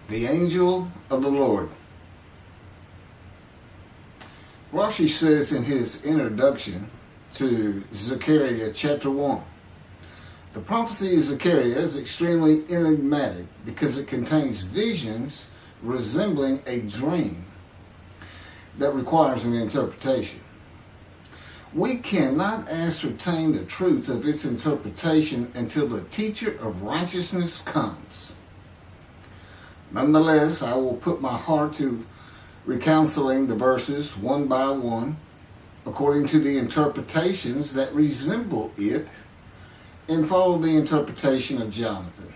The angel of the Lord. Rashi says in his introduction to Zechariah Chapter One, the prophecy of Zechariah is extremely enigmatic because it contains visions resembling a dream that requires an interpretation. We cannot ascertain the truth of its interpretation until the teacher of righteousness comes. Nonetheless, I will put my heart to reconciling the verses one by one according to the interpretations that resemble it and follow the interpretation of Jonathan.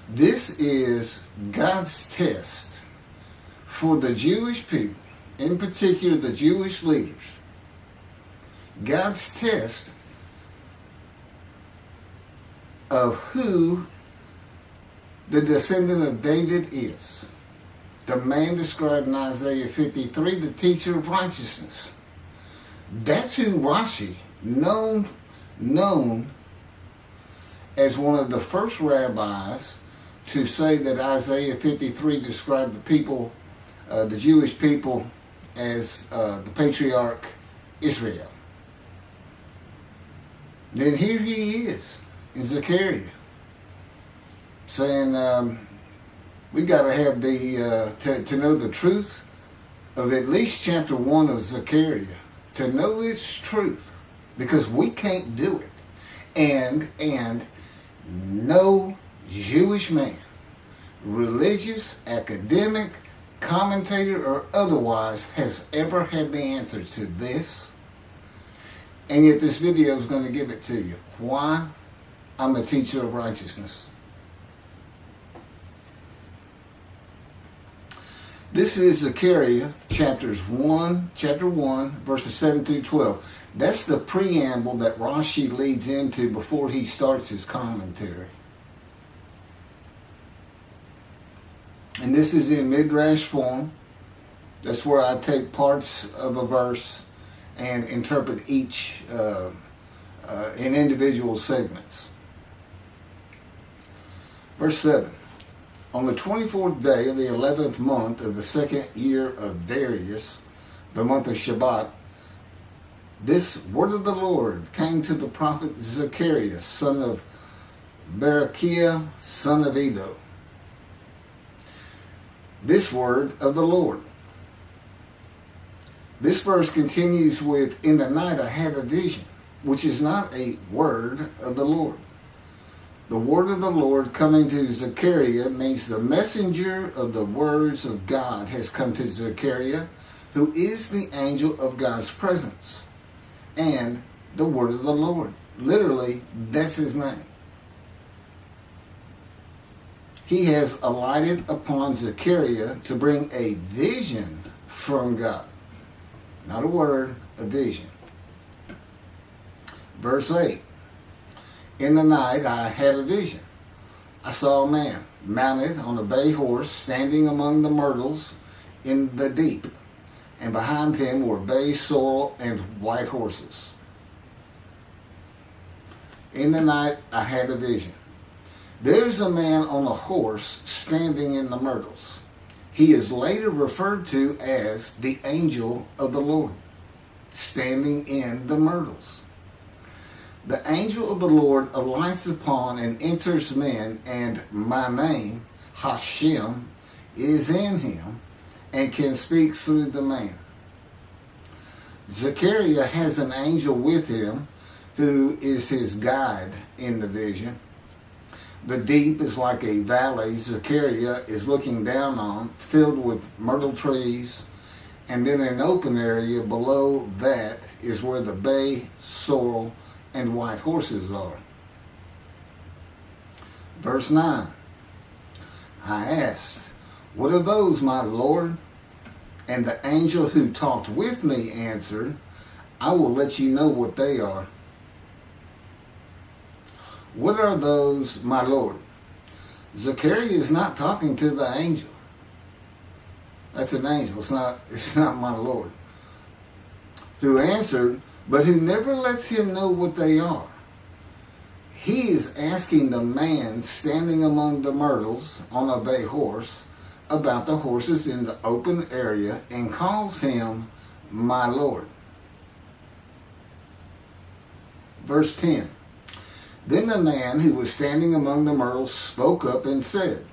This is God's test for the Jewish people, in particular the Jewish leaders. God's test of who the descendant of David is. The man described in Isaiah 53, the teacher of righteousness. That's who Rashi, known as one of the first rabbis to say that Isaiah 53 described the people, the Jewish people, as the patriarch Israel. Then here he is in Zechariah saying, we got to have to know the truth of at least chapter 1 of Zechariah, to know its truth, because we can't do it. And no Jewish man, religious, academic, commentator, or otherwise, has ever had the answer to this. And yet this video is going to give it to you. Why? I'm a teacher of righteousness. This is Zechariah chapter 1, verses 7 through 12. That's the preamble that Rashi leads into before he starts his commentary. And this is in Midrash form. That's where I take parts of a verse and interpret each in individual segments. Verse 7. On the 24th day of the 11th month of the second year of Darius, the month of Shebat, this word of the Lord came to the prophet Zechariah, son of Berechiah, son of Iddo. This word of the Lord. This verse continues with, in the night I had a vision, which is not a word of the Lord. The word of the Lord coming to Zechariah means the messenger of the words of God has come to Zechariah, who is the angel of God's presence, and the word of the Lord. Literally, that's his name. He has alighted upon Zechariah to bring a vision from God. Not a word, a vision. Verse 8. In the night I had a vision. I saw a man mounted on a bay horse standing among the myrtles in the deep, and behind him were bay, sorrel, and white horses. In the night I had a vision. There's a man on a horse standing in the myrtles. He is later referred to as the angel of the Lord, standing in the myrtles. The angel of the Lord alights upon and enters men, and my name, Hashem, is in him and can speak through the man. Zechariah has an angel with him who is his guide in the vision. The deep is like a valley Zechariah is looking down on, filled with myrtle trees, and then an open area below that is where the bay, sorrel, and white horses are. Verse 9. I asked, what are those, my Lord? And the angel who talked with me answered, I will let you know what they are. What are those, my Lord? Zechariah is not talking to the angel. That's an angel. It's not my Lord. Who answered, but who never lets him know what they are. he is asking the man standing among the myrtles on a bay horse about the horses in the open area and calls him my Lord. Verse 10. Then the man who was standing among the myrtles spoke up and said,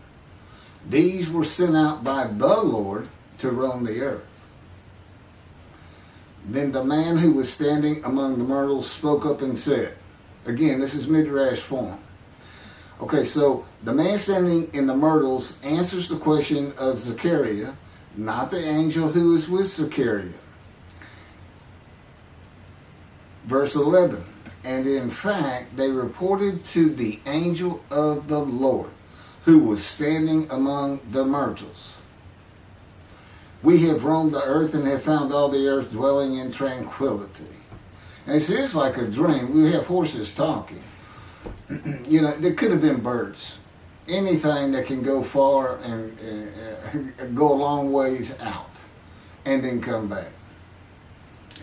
these were sent out by the Lord to roam the earth. Then the man who was standing among the myrtles spoke up and said, again, this is Midrash form. Okay, so the man standing in the myrtles answers the question of Zechariah, not the angel who is with Zechariah. Verse 11. And in fact, they reported to the angel of the Lord, who was standing among the myrtles. We have roamed the earth and have found all the earth dwelling in tranquility. And it's just like a dream. We have horses talking. You know, there could have been birds. Anything that can go far and go a long ways out and then come back.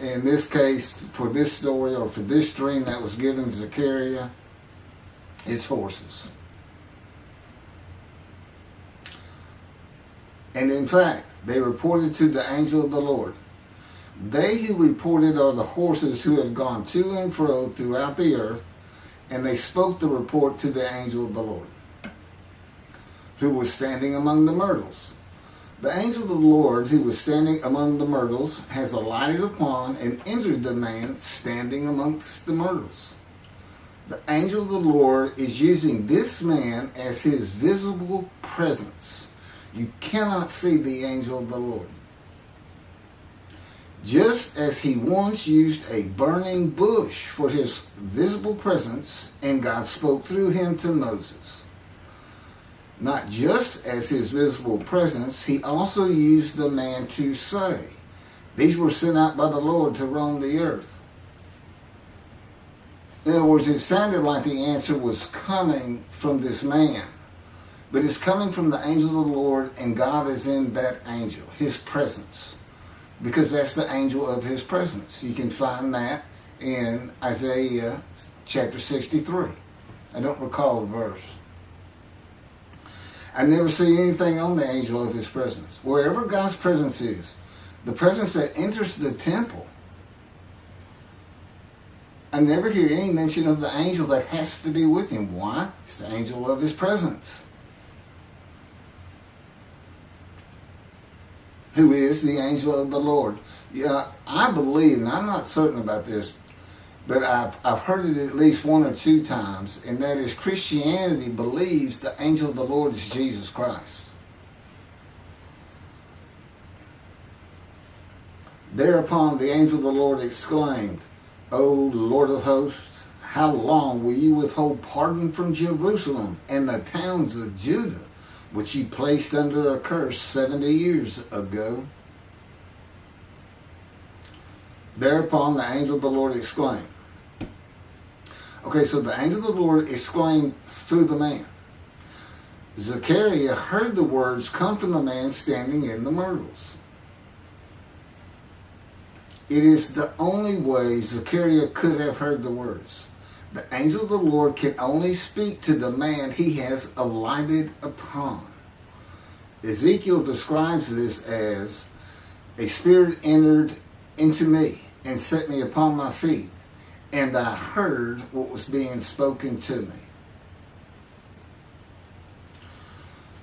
In this case, for this story or for this dream that was given Zechariah, it's horses. And in fact, they reported to the angel of the Lord. They who reported are the horses who have gone to and fro throughout the earth, and they spoke the report to the angel of the Lord, who was standing among the myrtles. The angel of the Lord, who was standing among the myrtles, has alighted upon and entered the man standing amongst the myrtles. The angel of the Lord is using this man as his visible presence. You cannot see the angel of the Lord. Just as he once used a burning bush for his visible presence, and God spoke through him to Moses. Not just as his visible presence, he also used the man to say, these were sent out by the Lord to roam the earth. In other words, it sounded like the answer was coming from this man. But it's coming from the angel of the Lord, and God is in that angel, his presence. Because that's the angel of his presence. You can find that in Isaiah chapter 63. I don't recall the verse. I never see anything on the angel of his presence. Wherever God's presence is, the presence that enters the temple, I never hear any mention of the angel that has to be with him. Why? It's the angel of his presence, who is the angel of the Lord. Yeah, I believe, and I'm not certain about this, but I've heard it at least one or two times, and that is Christianity believes the angel of the Lord is Jesus Christ. Thereupon the angel of the Lord exclaimed, O Lord of hosts, how long will you withhold pardon from Jerusalem and the towns of Judah, which you placed under a curse 70 years ago? Thereupon the angel of the Lord exclaimed. Okay, so the angel of the Lord exclaimed through the man. Zechariah heard the words come from the man standing in the myrtles. It is the only way Zechariah could have heard the words. The angel of the Lord can only speak to the man he has alighted upon. Ezekiel describes this as, a spirit entered into me and set me upon my feet, and I heard what was being spoken to me.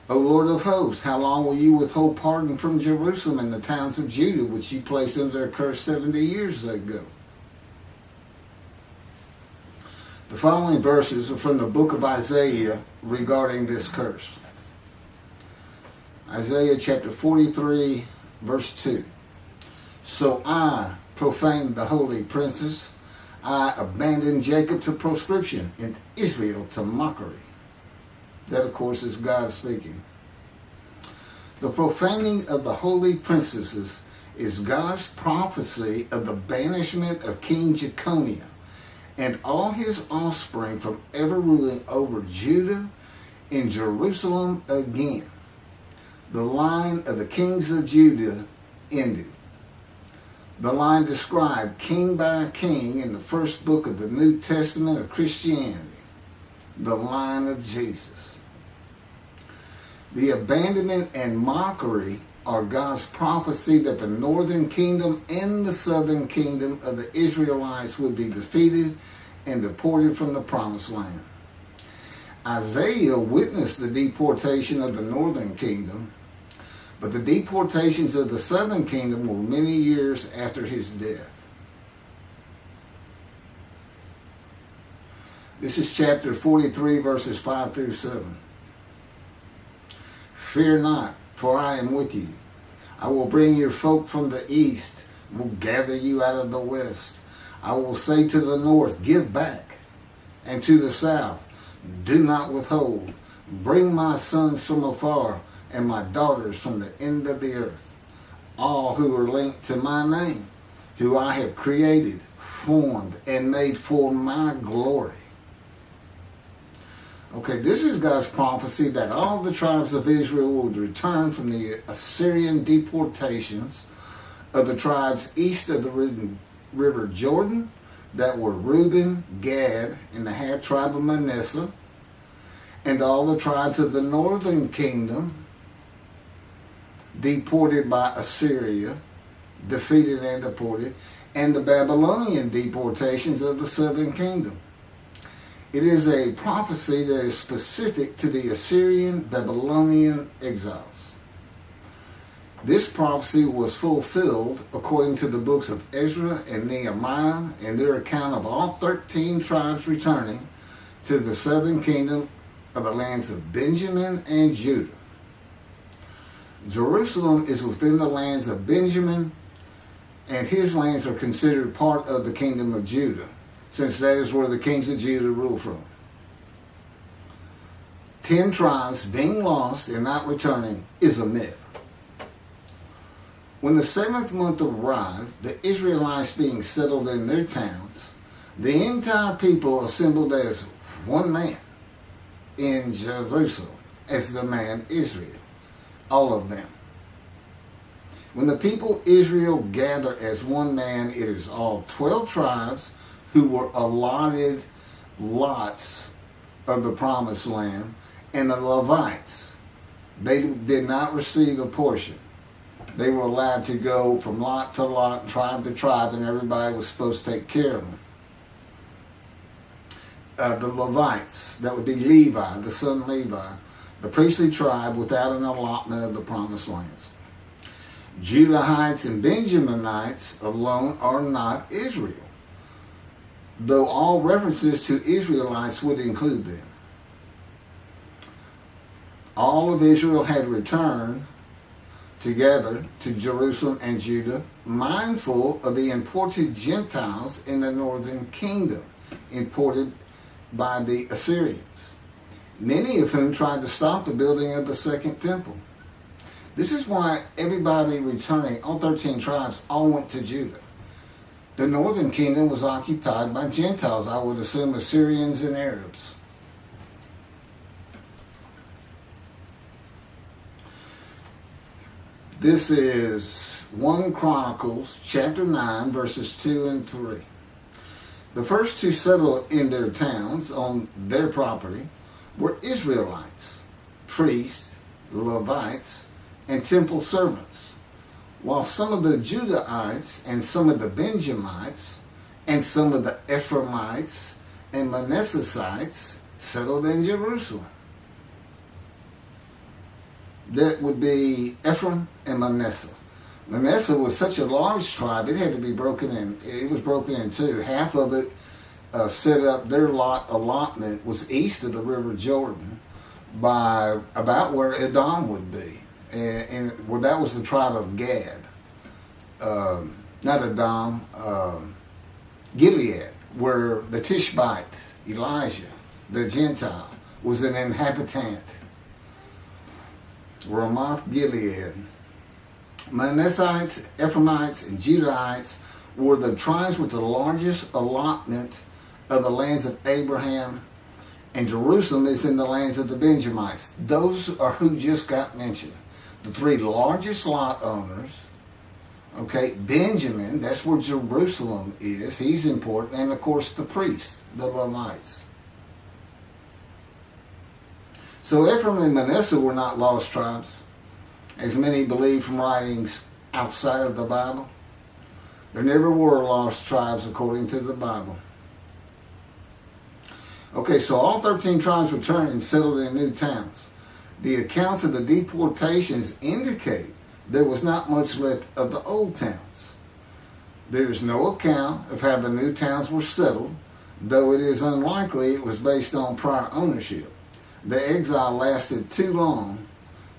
O Lord of hosts, how long will you withhold pardon from Jerusalem and the towns of Judah, which you placed under a curse 70 years ago? The following verses are from the book of Isaiah regarding this curse. Isaiah chapter 43, verse 2. So I profaned the holy princes. I abandoned Jacob to proscription and Israel to mockery. That, of course, is God speaking. The profaning of the holy princesses is God's prophecy of the banishment of King Jeconiah and all his offspring from ever ruling over Judah and Jerusalem again. The line of the kings of Judah ended. The line described king by king in the first book of the New Testament of Christianity. the line of Jesus. The abandonment and mockery are God's prophecy that the northern kingdom and the southern kingdom of the Israelites would be defeated and deported from the promised land. Isaiah witnessed the deportation of the northern kingdom, but the deportations of the southern kingdom were many years after his death. This is chapter 43, verses 5 through 7. Fear not, for I am with you. I will bring your folk from the east, will gather you out of the west. I will say to the north, give back, and to the south, do not withhold. Bring my sons from afar, and my daughters from the end of the earth, all who are linked to my name, who I have created, formed, and made for my glory. Okay, this is God's prophecy that all the tribes of Israel would return from the Assyrian deportations of the tribes east of the river Jordan, that were Reuben, Gad, and the half tribe of Manasseh, and all the tribes of the northern kingdom, deported by Assyria, defeated and deported, and the Babylonian deportations of the southern kingdom. It is a prophecy that is specific to the Assyrian Babylonian exiles. This prophecy was fulfilled according to the books of Ezra and Nehemiah and their account of all 13 tribes returning to the southern kingdom of the lands of Benjamin and Judah. Jerusalem is within the lands of Benjamin, and his lands are considered part of the kingdom of Judah, since that is where the kings of Judah rule from. 10 tribes being lost and not returning is a myth. When the 7th month arrived, the Israelites being settled in their towns, the entire people assembled as one man in Jerusalem, as the man Israel, all of them. When the people Israel gather as one man, it is all 12 tribes who were allotted lots of the promised land, and the Levites. They did not receive a portion. They were allowed to go from lot to lot, tribe to tribe, and everybody was supposed to take care of them. The Levites, that would be Levi, the son Levi, the priestly tribe without an allotment of the promised lands. Judahites and Benjaminites alone are not Israel, though all references to Israelites would include them. All of Israel had returned together to Jerusalem and Judah, mindful of the imported Gentiles in the northern kingdom, imported by the Assyrians, many of whom tried to stop the building of the second temple. This is why everybody returning, all 13 tribes, all went to Judah. The northern kingdom was occupied by Gentiles, I would assume Assyrians and Arabs. This is 1 Chronicles chapter 9, verses 2 and 3. The first to settle in their towns on their property were Israelites, priests, Levites, and temple servants, while some of the Judahites and some of the Benjamites and some of the Ephraimites and Manassesites settled in Jerusalem. That would be Ephraim and Manasseh. Manasseh was such a large tribe, it had to be broken in. It was broken in two. Half of it set up, their allotment was east of the river Jordan by about where Edom would be. And well, that was the tribe of Gad. Not Edom, Gilead, where the Tishbite, Elijah, the Gentile, was an inhabitant. Ramoth Gilead. Manassites, Ephraimites, and Judahites were the tribes with the largest allotment of the lands of Abraham, and Jerusalem is in the lands of the Benjamites. Those are who just got mentioned. The three largest lot owners. Okay, Benjamin, that's where Jerusalem is. He's important. And of course the priests, the Levites. So Ephraim and Manasseh were not lost tribes, as many believe from writings outside of the Bible. There never were lost tribes according to the Bible. Okay, so all 13 tribes returned and settled in new towns. The accounts of the deportations indicate there was not much left of the old towns. There is no account of how the new towns were settled, though it is unlikely it was based on prior ownership. The exile lasted too long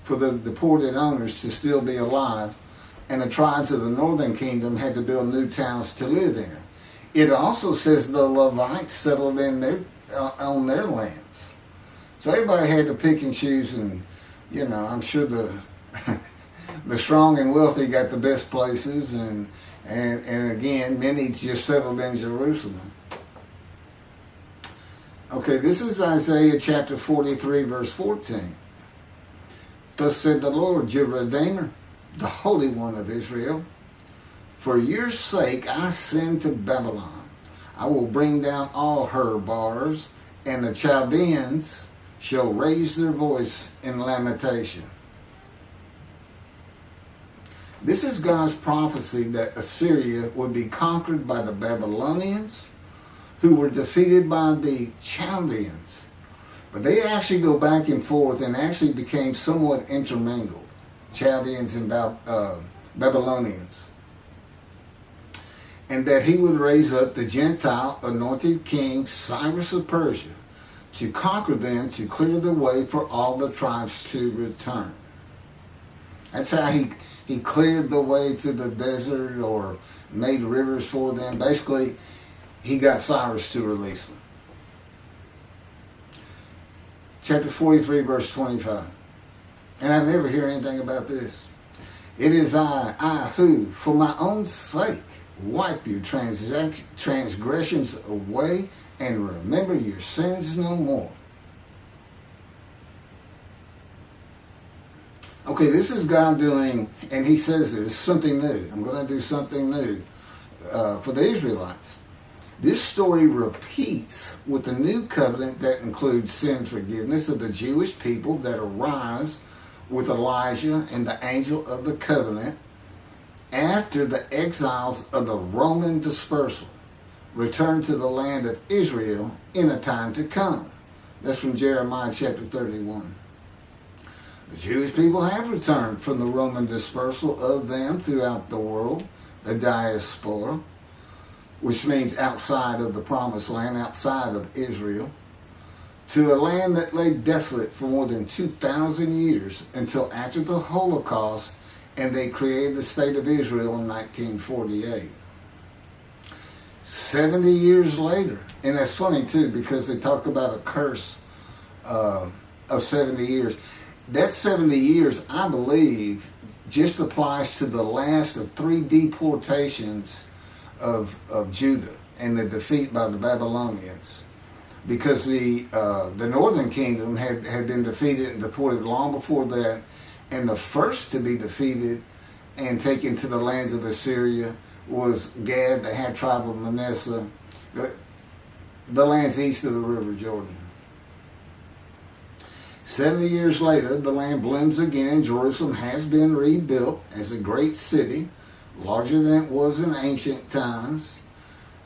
for the deported owners to still be alive, and the tribes of the northern kingdom had to build new towns to live in. It also says the Levites settled in on their lands. So everybody had to pick and choose, and I'm sure the the strong and wealthy got the best places, and again, many just settled in Jerusalem. Okay, this is Isaiah chapter 43, verse 14. Thus said the Lord, your Redeemer, the Holy One of Israel, for your sake I send to Babylon. I will bring down all her bars, and the Chaldeans shall raise their voice in lamentation. This is God's prophecy that Assyria would be conquered by the Babylonians, who were defeated by the Chaldeans. But they actually go back and forth and actually became somewhat intermingled, Chaldeans and Babylonians. And that he would raise up the Gentile anointed king Cyrus of Persia to conquer them, to clear the way for all the tribes to return. That's how he cleared the way to the desert or made rivers for them. Basically, he got Cyrus to release them. Chapter 43, verse 25. And I never hear anything about this. It is I who, for my own sake, wipe your transgressions away and remember your sins no more. Okay, this is God doing, and he says this, something new. I'm going to do something new for the Israelites. This story repeats with the new covenant that includes sin forgiveness of the Jewish people that arise with Elijah and the angel of the covenant after the exiles of the Roman dispersal return to the land of Israel in a time to come. That's from Jeremiah chapter 31. The Jewish people have returned from the Roman dispersal of them throughout the world, the diaspora, which means outside of the promised land, outside of Israel, to a land that lay desolate for more than 2,000 years until after the Holocaust, and they created the state of Israel in 1948. 70 years later, and that's funny too, because they talk about a curse of 70 years. That 70 years, I believe, just applies to the last of 3 deportations of Judah and the defeat by the Babylonians, because the northern kingdom had been defeated and deported long before that, and the first to be defeated and taken to the lands of Assyria was Gad, the half tribe of Manasseh, the lands east of the River Jordan. 70 years later, the land blooms again, and Jerusalem has been rebuilt as a great city, larger than it was in ancient times,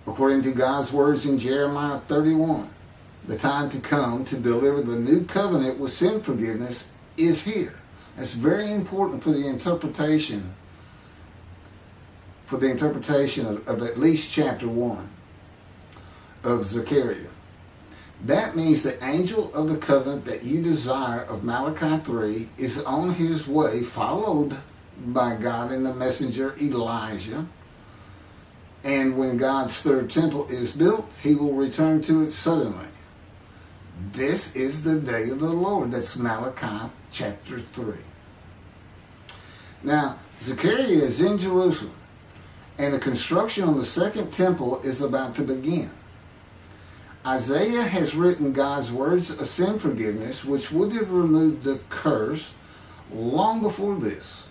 according to God's words in Jeremiah 31. The time to come to deliver the new covenant with sin forgiveness is here. That's very important for the interpretation of at least chapter 1 of Zechariah. That means the angel of the covenant that you desire of Malachi 3 is on his way, followed by God and the messenger Elijah. And when God's third temple is built, he will return to it suddenly. This is the day of the Lord. That's Malachi chapter 3. Now, Zechariah is in Jerusalem, and the construction on the second temple is about to begin. Isaiah has written God's words of sin forgiveness, which would have removed the curse long before this,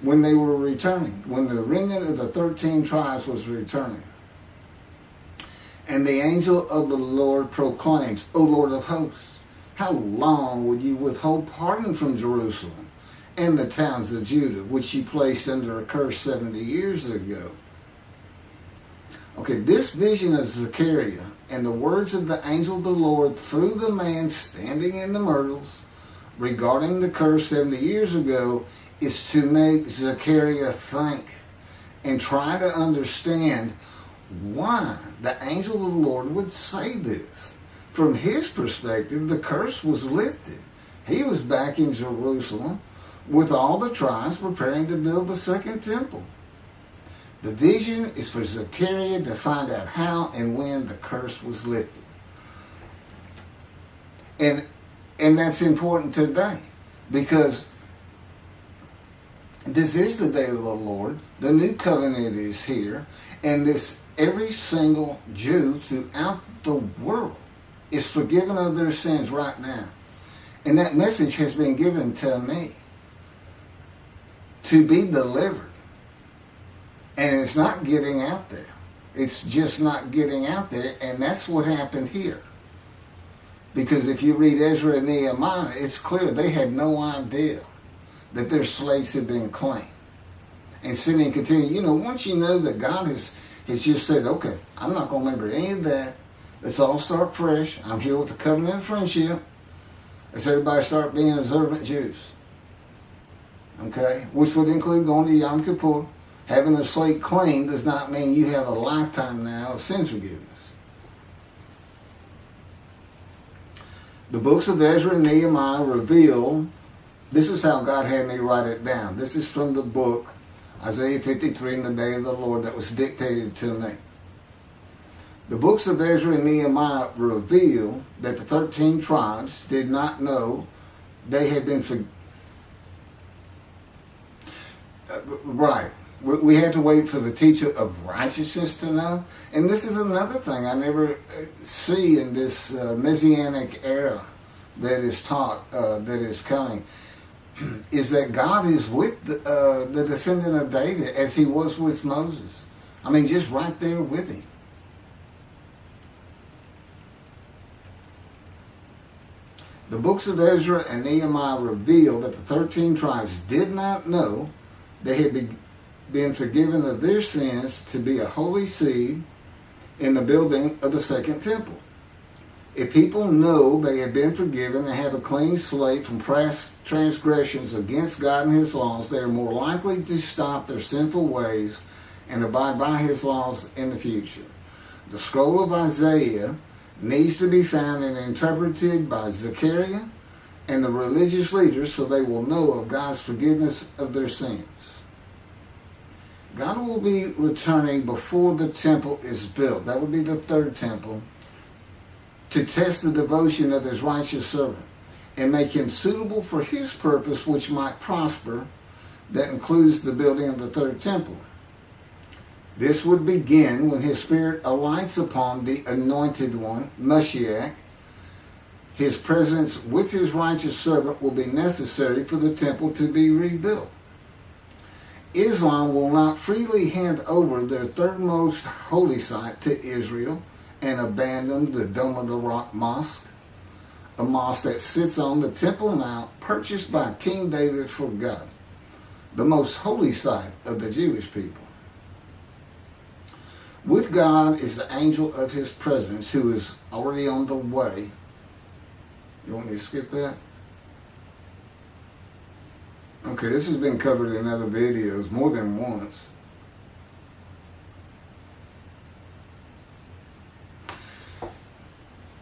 when they were returning, when the remnant of the 13 tribes was returning. And the angel of the Lord proclaims, O Lord of hosts, How long would you withhold pardon from Jerusalem and the towns of Judah, which you placed under a curse 70 years ago? Okay, this vision of Zechariah and the words of the angel of the Lord through the man standing in the myrtles regarding the curse 70 years ago is to make Zechariah think and try to understand why the angel of the Lord would say this. From his perspective, the curse was lifted. He was back in Jerusalem with all the tribes preparing to build the second temple. The vision is for Zechariah to find out how and when the curse was lifted. And that's important today, because this is the day of the Lord. The new covenant is here, and every single Jew throughout the world is forgiven of their sins right now. And that message has been given to me to be delivered. And it's not getting out there. It's just not getting out there, and that's what happened here. Because if you read Ezra and Nehemiah, it's clear they had no idea that their slates had been claimed. And sin and continue. You know, once you know that God has just said, okay, I'm not going to remember any of that. Let's all start fresh. I'm here with the covenant of friendship. Let's everybody start being observant Jews. Okay? Which would include going to Yom Kippur. Having a slate clean does not mean you have a lifetime now of sin forgiveness. The books of Ezra and Nehemiah reveal, this is how God had me write it down. This is from the book, Isaiah 53, in the day of the Lord, that was dictated to me. The books of Ezra and Nehemiah reveal that the 13 tribes did not know they had been forgiven. Right. We had to wait for the teacher of righteousness to know. And this is another thing I never see in this Messianic era that is taught, that is coming, is that God is with the descendant of David as he was with Moses. I mean, just right there with him. The books of Ezra and Nehemiah reveal that the 13 tribes did not know they had been forgiven of their sins to be a holy seed in the building of the second temple. If people know they have been forgiven and have a clean slate from past transgressions against God and his laws, they are more likely to stop their sinful ways and abide by his laws in the future. The scroll of Isaiah needs to be found and interpreted by Zechariah and the religious leaders so they will know of God's forgiveness of their sins. God will be returning before the temple is built. That would be the third temple, to test the devotion of his righteous servant and make him suitable for his purpose, which might prosper. That includes the building of the third temple. This would begin when his spirit alights upon the anointed one, Moshiach. His presence with his righteous servant will be necessary for the temple to be rebuilt. Islam will not freely hand over their third most holy site to Israel and abandon the Dome of the Rock Mosque, a mosque that sits on the Temple Mount purchased by King David for God, the most holy site of the Jewish people. With God is the angel of his presence who is already on the way. You want me to skip that? Okay, this has been covered in other videos more than once.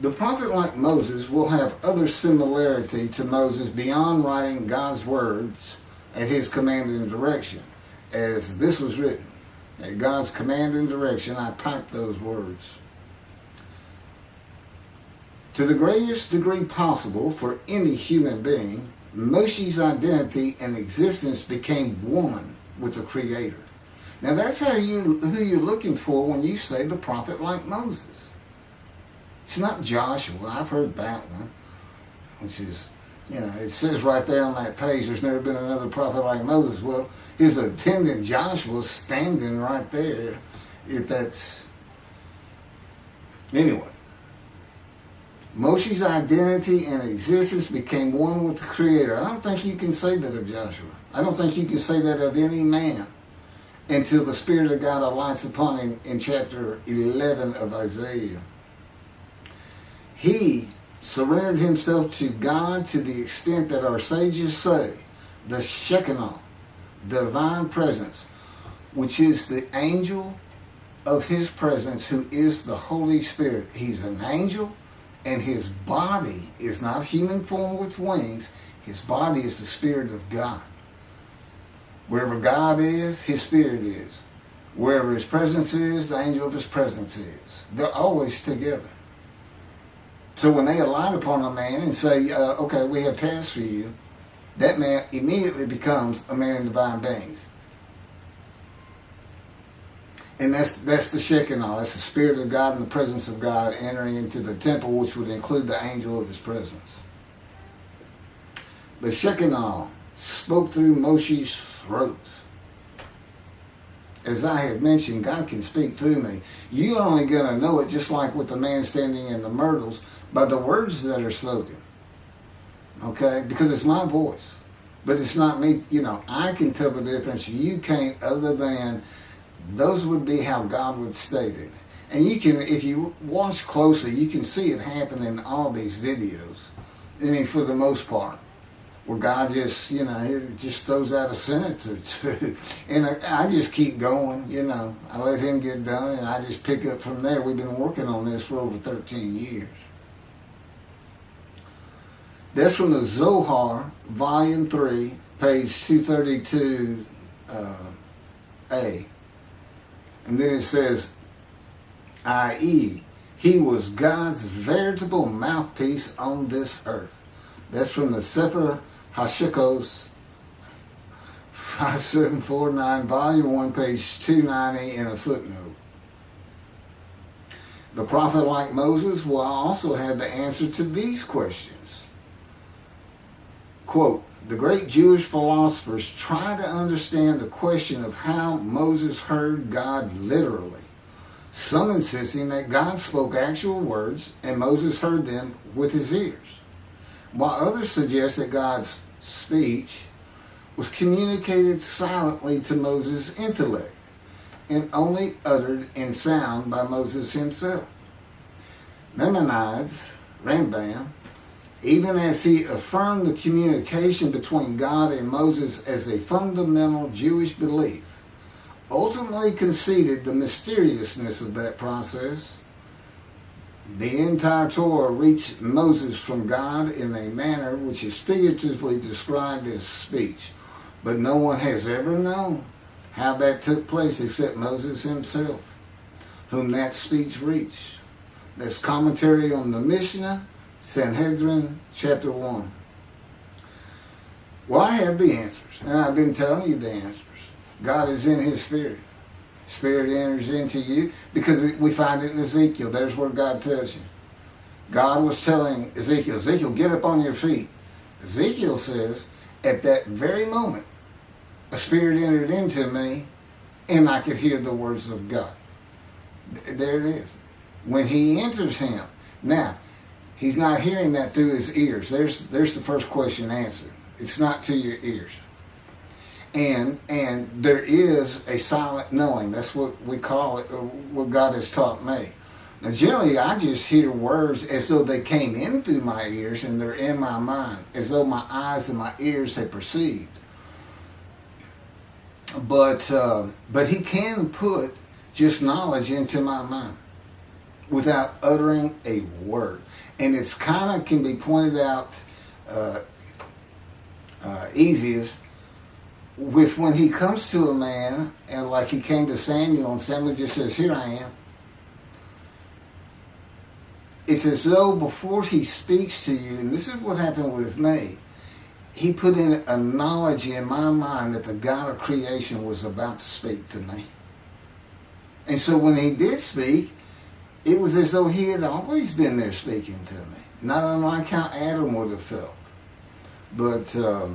The prophet like Moses will have other similarity to Moses beyond writing God's words at his command and direction. As this was written, at God's command and direction, I typed those words. To the greatest degree possible for any human being, Moshe's identity and existence became one with the Creator. Now that's who you're looking for when you say the prophet like Moses. It's not Joshua. I've heard that one, which is, it says right there on that page, there's never been another prophet like Moses. Well, his attendant Joshua standing right there, if that's... Anyway. Moshe's identity and existence became one with the Creator. I don't think you can say that of Joshua. I don't think you can say that of any man until the Spirit of God alights upon him in chapter 11 of Isaiah. He surrendered himself to God to the extent that our sages say the Shekinah, divine presence, which is the angel of his presence, who is the Holy Spirit. He's an angel, and his body is not human form with wings. His body is the Spirit of God. Wherever God is, his Spirit is. Wherever his presence is, the angel of his presence is. They're always together. So when they alight upon a man and say, okay, we have tasks for you, that man immediately becomes a man in divine beings. And that's the Shekinah. That's the Spirit of God and the presence of God entering into the temple, which would include the angel of his presence. The Shekinah spoke through Moshe's throat. As I have mentioned, God can speak through me. You're only going to know it, just like with the man standing in the myrtles, by the words that are spoken. Okay? Because it's my voice. But it's not me. You know, I can tell the difference. You can't, other than those would be how God would state it. And you can, if you watch closely, you can see it happen in all these videos. I mean, for the most part. Where God just, you know, it just throws out a sentence or two. And I just keep going, you know. I let him get done, and I just pick up from there. We've been working on this for over 13 years. That's from the Zohar, Volume 3, page 232A. And then it says, i.e., he was God's veritable mouthpiece on this earth. That's from the Sefer Hashikos 5749, Volume 1, page 290, in a footnote. The prophet, like Moses, will also have the answer to these questions. Quote, the great Jewish philosophers try to understand the question of how Moses heard God literally, some insisting that God spoke actual words and Moses heard them with his ears, while others suggest that God's speech was communicated silently to Moses' intellect and only uttered in sound by Moses himself. Maimonides, Rambam, even as he affirmed the communication between God and Moses as a fundamental Jewish belief, ultimately conceded the mysteriousness of that process. The entire Torah reached Moses from God in a manner which is figuratively described as speech, but no one has ever known how that took place except Moses himself, whom that speech reached. That's commentary on the Mishnah, Sanhedrin, Chapter 1. Well, I have the answers, and I've been telling you the answers. God is in his Spirit. Spirit enters into you, because we find it in Ezekiel. There's where God tells you. God was telling Ezekiel, Ezekiel, get up on your feet. Ezekiel says, at that very moment, a spirit entered into me, and I could hear the words of God. There it is. When he enters him. Now, he's not hearing that through his ears. There's the first question answered. It's not to your ears. And there is a silent knowing. That's what we call it, what God has taught me. Now, generally, I just hear words as though they came in through my ears and they're in my mind, as though my eyes and my ears had perceived. But he can put just knowledge into my mind without uttering a word. And it's kind of can be pointed out easiest with when he comes to a man, and like he came to Samuel, and Samuel just says, here I am. It's as though before he speaks to you, and this is what happened with me, he put in a knowledge in my mind that the God of creation was about to speak to me. And so when he did speak, it was as though he had always been there speaking to me. Not unlike how Adam would have felt. But